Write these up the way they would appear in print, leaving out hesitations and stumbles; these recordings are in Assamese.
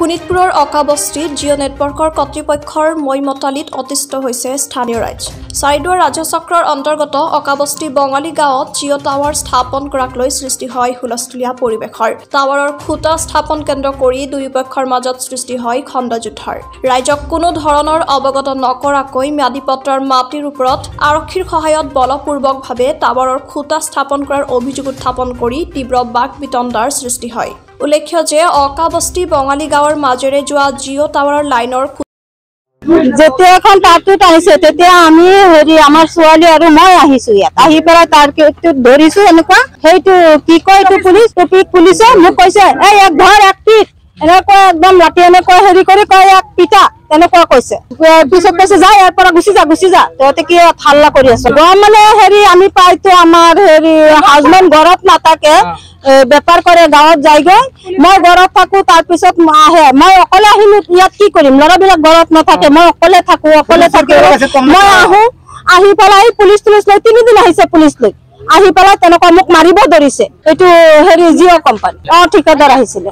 শোণিতপুৰৰ অকাবস্তিত জিঅ' নেটৱৰ্কৰ কৰ্তৃপক্ষৰ মৈমতালিত অতিষ্ঠ হৈছে স্থানীয় ৰাইজ। চাৰিদুৱাৰ ৰাজচক্ৰৰ অন্তৰ্গত অকাবস্তি বঙালী গাঁৱত জিঅ' টাৱাৰ স্থাপন কৰাক লৈ সৃষ্টি হয় হুলস্থুলীয়া পৰিৱেশৰ। টাৱাৰৰ খুঁটা স্থাপন কেন্দ্ৰ কৰি দুয়োপক্ষৰ মাজত সৃষ্টি হয় খণ্ডযুদ্ধৰ। ৰাইজক কোনো ধৰণৰ অৱগত নকৰাকৈ ম্যাদীপত্ৰৰ মাটিৰ ওপৰত আৰক্ষীৰ সহায়ত বলপূৰ্বকভাৱে টাৱাৰৰ খুঁটা স্থাপন কৰাৰ অভিযোগ উত্থাপন কৰি তীব্ৰ বাক বিতণ্ডাৰ সৃষ্টি হয়। উল্লেখ্য যে অকাবস্তি বঙালী গাঁৱৰ মাজেৰে যোৱা জিঅ' টাৱাৰৰ লাইনৰ যেতিয়া এখন তাঁৰটোত আহিছে তেতিয়া আমি আমাৰ ছোৱালী আৰু মই আহিছো ইয়াত আহি পেলাই তাঁৰটোত ধৰিছো এনেকুৱা সেইটো কি কয় এইটো পুলিচে মোক কৈছে এই এক ধৰ এক পিট এনেকুৱা একদম ৰাতি এনেকুৱা কৰি কয় এক পিটা তেনেকুৱা কৈছে। পিছত কৈছে যা ইয়াৰ পৰা গুচি যা তহঁতে কি হাল্লা কৰি আছ। মানে আমি পাইতো আমাৰ হাজবেণ্ড ঘৰত নাথাকে, বেপাৰ কৰে গাঁৱত যায়গৈ, মই ঘৰত থাকো। তাৰপিছত আহে, মই অকলে আহিলো ইয়াত কি কৰিম, ল'ৰাবিলাক ঘৰত নাথাকে, মই অকলে থাকি মই আহো। আহি পেলাই পুলিচ লৈ 3 দিন আহিছে পুলিচ লৈ আহি পেলাই তেনেকুৱা মোক মাৰিব ধৰিছে। এইটো জিঅ' কোম্পানী ঠিকাদাৰ আহিছিলে।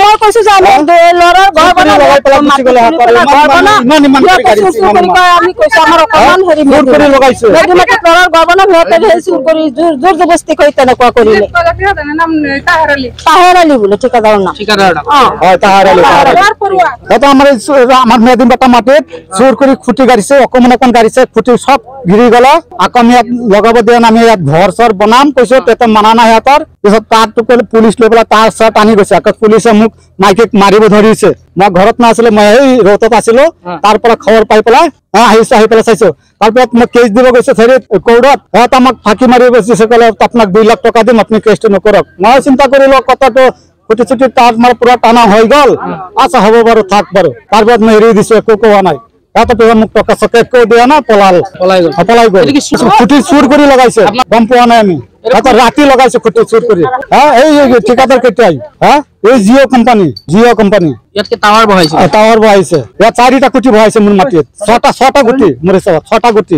মই কৈছো যে আমি ল'ৰাৰ ঘৰ জোৰ জবস্তি কৰি তেনেকুৱা কৰিলে। তাহেৰ আলী বোলে ঠিকাদাৰ নাম। আমার মেদিন বাটা মাটিত জোর করে খুঁটি গাড়িছে, অকমান গাড়িছে, খুঁটি সব ঘিরি গেল। আকৌ আমি ইয়াত লগাব দিয়ে আমি ইয়াত ঘৰ চৰ বনাম কৈছো, তেতিয়া মানা নাই সিহঁতৰ। পিছত তাঁৰটো পুলিচ লৈ পেলাই তাঁৰ চাৰ টানি গৈছে। আকৌ পুলিচে মোক মাইকীক মাৰিব ধৰিছে। মই ঘৰত নাছিলো, মই এই ৰ'দত আছিলো। তাৰ পৰা খবৰ পাই পেলাই আহিছো, আহি পেলাই চাইছো। তাৰপিছত মই কেছ দিব গৈছে কোৰ্টত। সিহঁত আমাক ফাঁকি মাৰি গৈছে, ক'লে আপোনাক 2 লাখ টকা দিম, আপুনি কেছটো নকৰক। মই চিন্তা কৰিলো কথাটো খুঁটি চুটি তাঁৰ মাৰ পুৰা টানা হৈ গ'ল। আচ্ছা হ'ব বাৰু, থাক বাৰু। তাৰপিছত মই এৰি দিছো, একো কোৱা নাই। মোক টকা চকা একো দিয়া নাই, পলাই গ'ল। খুঁটি চুৰ কৰি লগাইছে, গম পোৱা নাই আমি। ৰাতি লগাইছে খুঁটি চুৰ কৰি। এই ঠিকাদাৰ কেতিয়া এই জিঅ' কোম্পানী টাৱাৰ বহাইছে। ইয়াত 4টা খুঁটি বহাইছে মোৰ মাটিত। 6টা খুঁটি মোৰ হিচাপত 6টা খুঁটি।